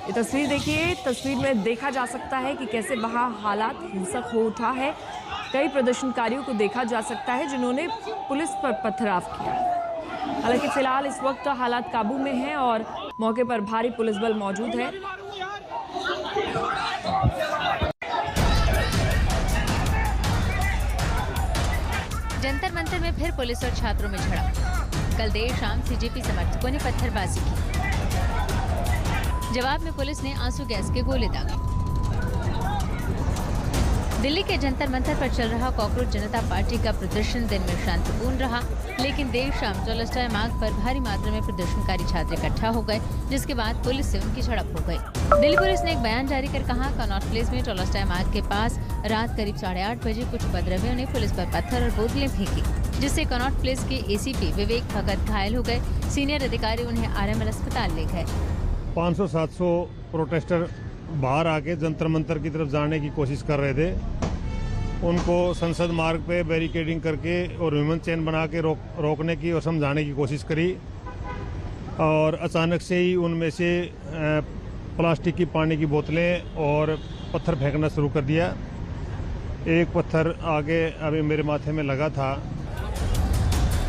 ये तस्वीर देखिए, तस्वीर में देखा जा सकता है कि कैसे वहाँ हालात हिंसक हो उठा है। कई प्रदर्शनकारियों को देखा जा सकता है जिन्होंने पुलिस पर पथराव किया। हालांकि फिलहाल इस वक्त हालात काबू में हैं और मौके पर भारी पुलिस बल मौजूद है। जंतर मंतर में फिर पुलिस और छात्रों में झड़प। कल देर शाम सीजेपी समर्थकों ने पत्थरबाजी की। जवाब में पुलिस ने आंसू गैस के गोले दागे। दिल्ली के जंतर मंतर पर चल रहा कॉकरोच जनता पार्टी का प्रदर्शन दिन में शांतिपूर्ण रहा, लेकिन देर शाम टॉलस्टॉय मार्ग पर भारी मात्रा में प्रदर्शनकारी छात्र इकट्ठा हो गए, जिसके बाद पुलिस से उनकी झड़प हो गई। दिल्ली पुलिस ने एक बयान जारी कर कहा, कनॉट प्लेस में टॉलस्टॉय मार्ग के पास रात करीब 8:30 बजे कुछ उपद्रवियों ने पुलिस पर पत्थर और बोतलें फेंकी, जिससे कनॉट प्लेस के एसीपी विवेक भगत घायल हो गए। सीनियर अधिकारी उन्हें आरएमएल अस्पताल ले गए। 500-700 प्रोटेस्टर बाहर आके जंतर मंतर की तरफ जाने की कोशिश कर रहे थे। उनको संसद मार्ग पे बैरिकेडिंग करके और ह्यूमन चेन बना के रोकने की और समझाने की कोशिश करी, और अचानक से ही उनमें से प्लास्टिक की पानी की बोतलें और पत्थर फेंकना शुरू कर दिया। एक पत्थर आगे अभी मेरे माथे में लगा था।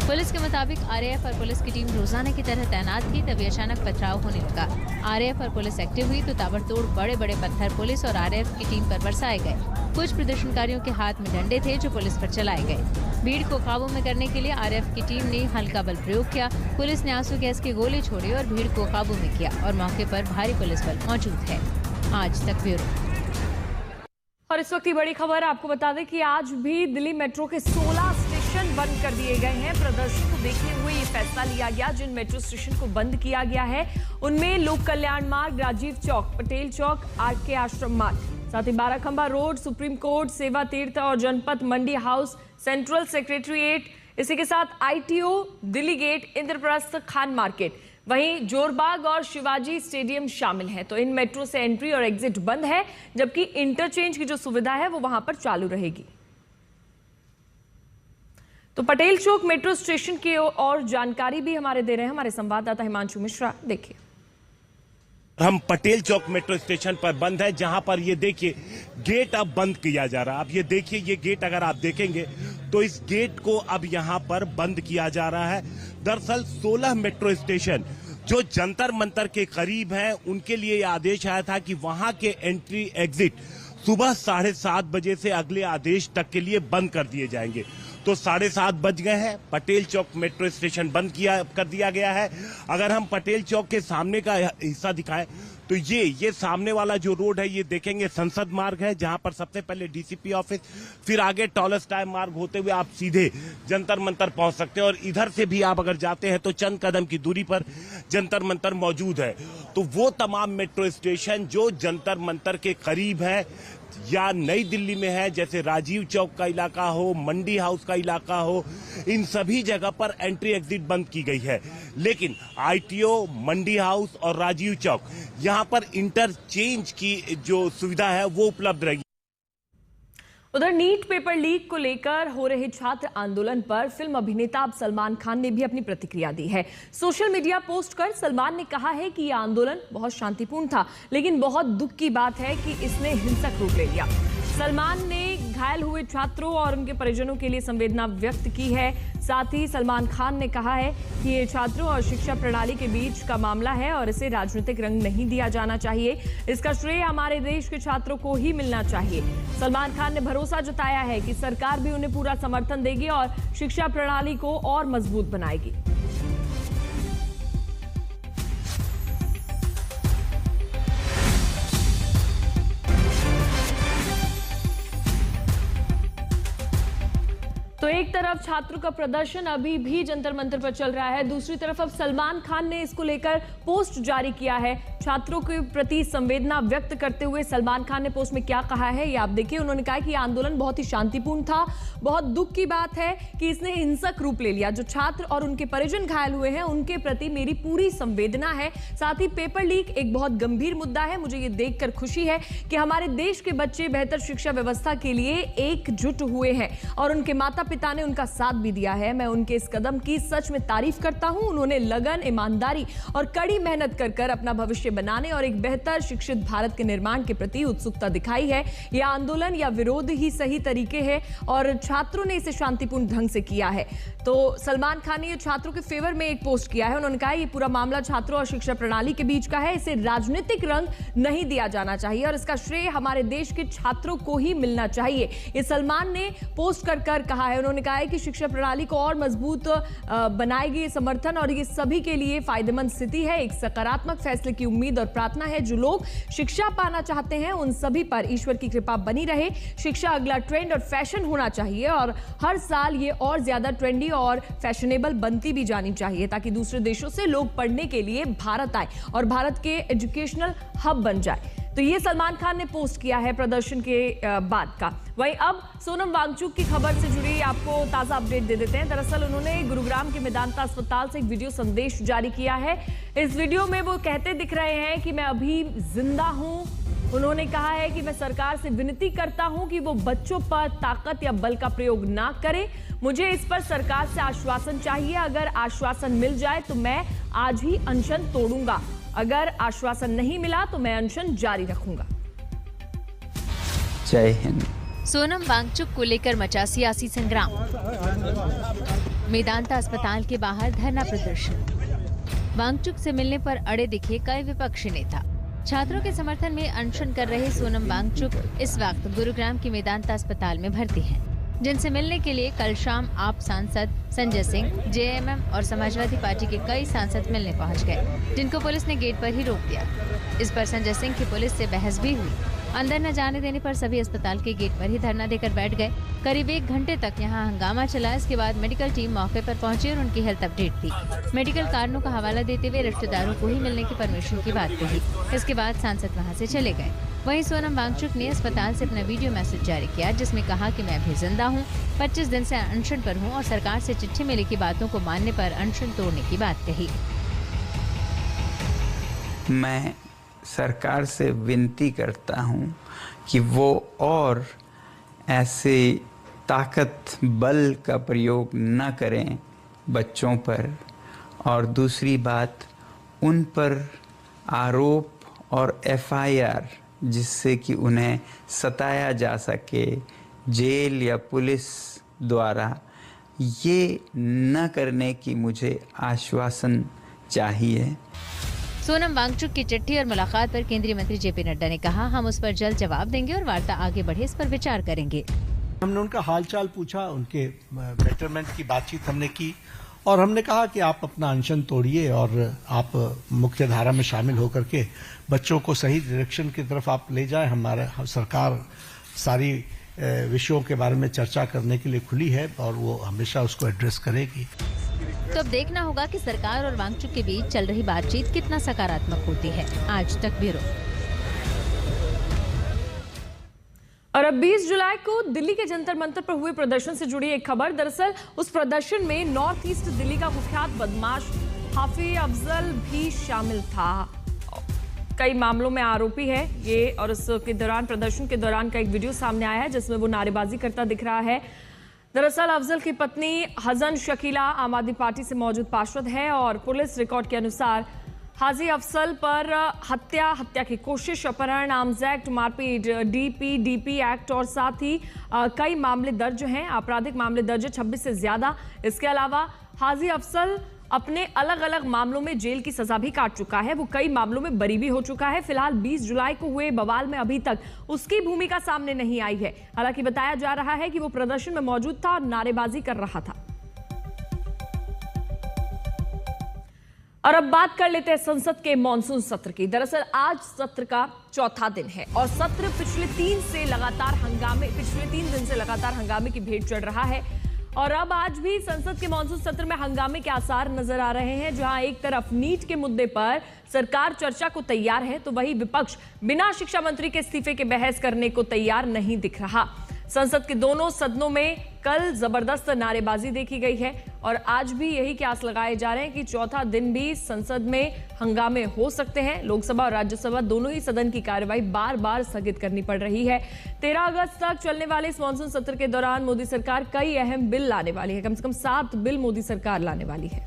पुलिस के मुताबिक आरएएफ और पुलिस की टीम रोजाना की तरह तैनात थी, तभी अचानक पथराव होने लगा। आरएएफ और पुलिस एक्टिव हुई तो ताबड़तोड़ बड़े बड़े पत्थर पुलिस और आरएएफ की टीम पर बरसाए गए। कुछ प्रदर्शनकारियों के हाथ में डंडे थे जो पुलिस पर चलाए गए। भीड़ को काबू में करने के लिए आरएएफ की टीम ने हल्का बल प्रयोग किया। पुलिस ने आंसू गैस के गोले छोड़े और भीड़ को काबू में किया, और मौके पर भारी पुलिस बल मौजूद है। आज तक ब्यूरो। और इस वक्त की बड़ी खबर आपको बता दें कि आज भी दिल्ली मेट्रो के 16 स्टेशन बंद कर दिए गए हैं। प्रदर्शन को देखते हुए ये फैसला लिया गया। जिन मेट्रो स्टेशन को बंद किया गया है उनमें लोक कल्याण मार्ग, राजीव चौक, पटेल चौक, आरके आश्रम मार्ग, साथ ही Barakhamba Road, Supreme Court, Seva Tirth और Janpath, Mandi House, Central Secretariat, इसी के साथ ITO, Delhi Gate, Indraprastha, Khan Market, वहीं जोरबाग और शिवाजी स्टेडियम शामिल हैं। तो इन मेट्रो से एंट्री और एग्जिट बंद है, जबकि इंटरचेंज की जो सुविधा है वो वहां पर चालू रहेगी। तो पटेल चौक मेट्रो स्टेशन की और जानकारी भी हमारे दे रहे हैं हमारे संवाददाता हिमांशु मिश्रा। देखिए, हम पटेल चौक मेट्रो स्टेशन पर बंद है, जहां पर ये देखिए गेट अब बंद किया जा रहा है। अब ये देखिए, ये गेट अगर आप देखेंगे तो इस गेट को अब यहां पर बंद किया जा रहा है। दरअसल 16 मेट्रो स्टेशन जो जंतर मंतर के करीब हैं, उनके लिए यह आदेश आया था कि वहां के एंट्री एग्जिट सुबह 7:30 बजे से अगले आदेश तक के लिए बंद कर दिए जाएंगे। तो 7:30 बज गए हैं, पटेल चौक मेट्रो स्टेशन बंद कर दिया गया है। अगर हम पटेल चौक के सामने का हिस्सा दिखाएं तो ये सामने वाला जो रोड है, ये देखेंगे संसद मार्ग है, जहां पर सबसे पहले डीसीपी ऑफिस, फिर आगे टॉलस्टॉय मार्ग होते हुए आप सीधे जंतर मंतर पहुंच सकते हैं। और इधर से भी आप अगर जाते हैं तो चंद कदम की दूरी पर जंतर मंतर मौजूद है। तो वो तमाम मेट्रो स्टेशन जो जंतर मंतर के करीब है या नई दिल्ली में है, जैसे राजीव चौक का इलाका हो, मंडी हाउस का इलाका हो, इन सभी जगह पर एंट्री एग्जिट बंद की गई है। लेकिन आईटीओ, मंडी हाउस और राजीव चौक, यहां पर इंटरचेंज की जो सुविधा है वो उपलब्ध रहेगी। उधर नीट पेपर लीक को लेकर हो रहे छात्र आंदोलन पर फिल्म अभिनेता अब सलमान खान ने भी अपनी प्रतिक्रिया दी है। सोशल मीडिया पोस्ट कर सलमान ने कहा है कि यह आंदोलन बहुत शांतिपूर्ण था, लेकिन बहुत दुख की बात है कि इसने हिंसक रूप ले लिया। सलमान ने घायल हुए छात्रों और उनके परिजनों के लिए संवेदना व्यक्त की है। साथ ही सलमान खान ने कहा है कि ये छात्रों और शिक्षा प्रणाली के बीच का मामला है और इसे राजनीतिक रंग नहीं दिया जाना चाहिए। इसका श्रेय हमारे देश के छात्रों को ही मिलना चाहिए। सलमान खान ने भरोसा जताया है कि सरकार भी उन्हें पूरा समर्थन देगी और शिक्षा प्रणाली को और मजबूत बनाएगी। तो एक तरफ छात्रों का प्रदर्शन अभी भी जंतर मंतर पर चल रहा है, दूसरी तरफ अब सलमान खान ने इसको लेकर पोस्ट जारी किया है। छात्रों के प्रति संवेदना व्यक्त करते हुए सलमान खान ने पोस्ट में क्या कहा है ये आप देखिए। उन्होंने कहा कि आंदोलन बहुत ही शांतिपूर्ण था, बहुत दुख की बात है कि इसने हिंसक रूप ले लिया। जो छात्र और उनके परिजन घायल हुए हैं उनके प्रति मेरी पूरी संवेदना है। साथ ही पेपर लीक एक बहुत गंभीर मुद्दा है। मुझे ये देखकर खुशी है कि हमारे देश के बच्चे बेहतर शिक्षा व्यवस्था के लिए एकजुट हुए हैं और उनके माता पिता ने उनका साथ भी दिया है। मैं उनके इस कदम की सच में तारीफ करता हूं। उन्होंने लगन, ईमानदारी और कड़ी मेहनत कर अपना भविष्य बनाने और एक बेहतर शिक्षित भारत के निर्माण के प्रति उत्सुकता दिखाई है। यह आंदोलन या विरोध ही सही तरीके है और छात्रों ने इसे शांतिपूर्ण ढंग से किया है। तो सलमान खान ने छात्रों के फेवर में एक पोस्ट किया है। उन्होंने कहा ये पूरा मामला छात्रों और शिक्षा प्रणाली के बीच का है, इसे राजनीतिक रंग नहीं दिया जाना चाहिए और इसका श्रेय हमारे देश के छात्रों को ही मिलना चाहिए। ये सलमान ने पोस्ट कर कहा है। उन्होंने कहा है कि शिक्षा प्रणाली को और मजबूत बनाएगी ये समर्थन और ये सभी के लिए फायदेमंद स्थिति है। एक सकारात्मक फैसले की उम्मीद और प्रार्थना है। जो लोग शिक्षा पाना चाहते हैं उन सभी पर ईश्वर की कृपा बनी रहे। शिक्षा अगला ट्रेंड और फैशन होना चाहिए और हर साल ये और ज्यादा ट्रेंडी और फैशनेबल बनती भी जानी चाहिए ताकि दूसरे देशों से लोग पढ़ने के लिए भारत आए और भारत के एजुकेशनल हब बन जाए। तो ये सलमान खान ने पोस्ट किया है प्रदर्शन के बाद का। वहीं अब सोनम वांगचुक की खबर से जुड़ी आपको ताजा अपडेट दे देते हैं। दरअसल उन्होंने गुरुग्राम के मेदांता अस्पताल से एक वीडियो संदेश जारी किया है। इस वीडियो में वो कहते दिख रहे हैं कि मैं अभी जिंदा हूं। उन्होंने कहा है कि मैं सरकार से विनती करता हूं कि वो बच्चों पर ताकत या बल का प्रयोग ना करे। मुझे इस पर सरकार से आश्वासन चाहिए। अगर आश्वासन मिल जाए तो मैं आज ही अनशन तोड़ूंगा। अगर आश्वासन नहीं मिला तो मैं अनशन जारी रखूंगा। जय हिंद। सोनम वांगचुक को लेकर मचा सियासी संग्राम। मेदांता अस्पताल के बाहर धरना प्रदर्शन। वांगचुक से मिलने पर अड़े दिखे कई विपक्षी नेता। छात्रों के समर्थन में अनशन कर रहे सोनम वांगचुक इस वक्त गुरुग्राम के मेदांता अस्पताल में भर्ती हैं, जिनसे मिलने के लिए कल शाम आप सांसद संजय सिंह, जेएमएम और समाजवादी पार्टी के कई सांसद मिलने पहुंच गए, जिनको पुलिस ने गेट पर ही रोक दिया। इस पर संजय सिंह की पुलिस से बहस भी हुई। अंदर न जाने देने पर सभी अस्पताल के गेट पर ही धरना देकर बैठ गए। करीब 1 घंटे तक यहां हंगामा चला। इसके बाद मेडिकल टीम मौके पर पहुंची और उनकी हेल्थ अपडेट दी। मेडिकल कारणों का हवाला देते हुए रिश्तेदारों को ही मिलने की परमिशन की बात कही। इसके बाद सांसद वहां से चले गए। वहीं सोनम वांगचुक ने अस्पताल से अपना वीडियो मैसेज जारी किया, जिसमें कहा कि मैं अभी जिंदा हूं, 25 दिन से अनशन पर हूं और सरकार से चिट्ठी में लिखी बातों को मानने पर अनशन तोड़ने की बात कही। मैं सरकार से विनती करता हूं कि वो और ऐसे ताकत बल का प्रयोग न करें बच्चों पर, और दूसरी बात उन पर आरोप और एफआईआर जिससे कि उन्हें सताया जा सके जेल या पुलिस द्वारा, ये न करने की मुझे आश्वासन चाहिए। सोनम वांगचुक की चिट्ठी और मुलाकात पर केंद्रीय मंत्री जेपी नड्डा ने कहा, हम उस पर जल्द जवाब देंगे और वार्ता आगे बढ़े इस पर विचार करेंगे। हमने उनका हालचाल पूछा, उनके बेटरमेंट की बातचीत हमने की और हमने कहा कि आप अपना अनशन तोड़िए और आप मुख्य धारा में शामिल होकर के बच्चों को सही डायरेक्शन की तरफ आप ले जाएं। हमारा सरकार सारी विषयों के बारे में चर्चा करने के लिए खुली है और वो हमेशा उसको एड्रेस करेगी। तो अब देखना होगा कि सरकार और वांगचुक के बीच चल रही बातचीत कितना सकारात्मक होती है। आज तक ब्यूरो। और अब 20 जुलाई को दिल्ली के जंतर मंतर पर हुए प्रदर्शन से जुड़ी एक खबर। दरअसल उस प्रदर्शन में नॉर्थ ईस्ट दिल्ली का कुख्यात बदमाश हाफिज अफजल भी शामिल था। कई मामलों में आरोपी है ये और उसके दौरान प्रदर्शन के दौरान का एक वीडियो सामने आया है जिसमें वो नारेबाजी करता दिख रहा है। दरअसल अफजल की पत्नी हसन शकीला आम आदमी पार्टी से मौजूद पार्षद है और पुलिस रिकॉर्ड के अनुसार हाजी अफजल पर हत्या की कोशिश, अपहरण, आर्म्स एक्ट, मारपीट, डीपी एक्ट और साथ ही कई मामले दर्ज हैं। आपराधिक मामले दर्ज है 26 से ज्यादा। इसके अलावा हाजी अफजल अपने अलग अलग मामलों में जेल की सजा भी काट चुका है। वो कई मामलों में बरी भी हो चुका है। फिलहाल 20 जुलाई को हुए बवाल में अभी तक उसकी भूमिका सामने नहीं आई है। हालांकि बताया जा रहा है कि वो प्रदर्शन में मौजूद था और नारेबाजी कर रहा था। और अब बात कर लेते हैं संसद के मॉनसून सत्र की। दरअसल आज सत्र का चौथा दिन है और सत्र पिछले 3 दिन से लगातार हंगामे की भेंट चढ़ रहा है। और अब आज भी संसद के मॉनसून सत्र में हंगामे के आसार नजर आ रहे हैं, जहां एक तरफ नीट के मुद्दे पर सरकार चर्चा को तैयार है तो वहीं विपक्ष बिना शिक्षा मंत्री के इस्तीफे के बहस करने को तैयार नहीं दिख रहा। संसद के दोनों सदनों में कल जबरदस्त नारेबाजी देखी गई है और आज भी यही कयास लगाए जा रहे हैं कि चौथा दिन भी संसद में हंगामे हो सकते हैं। लोकसभा और राज्यसभा दोनों ही सदन की कार्यवाही बार बार स्थगित करनी पड़ रही है। 13 अगस्त तक चलने वाले इस मॉनसून सत्र के दौरान मोदी सरकार कई अहम बिल लाने वाली है। कम से कम 7 बिल मोदी सरकार लाने वाली है।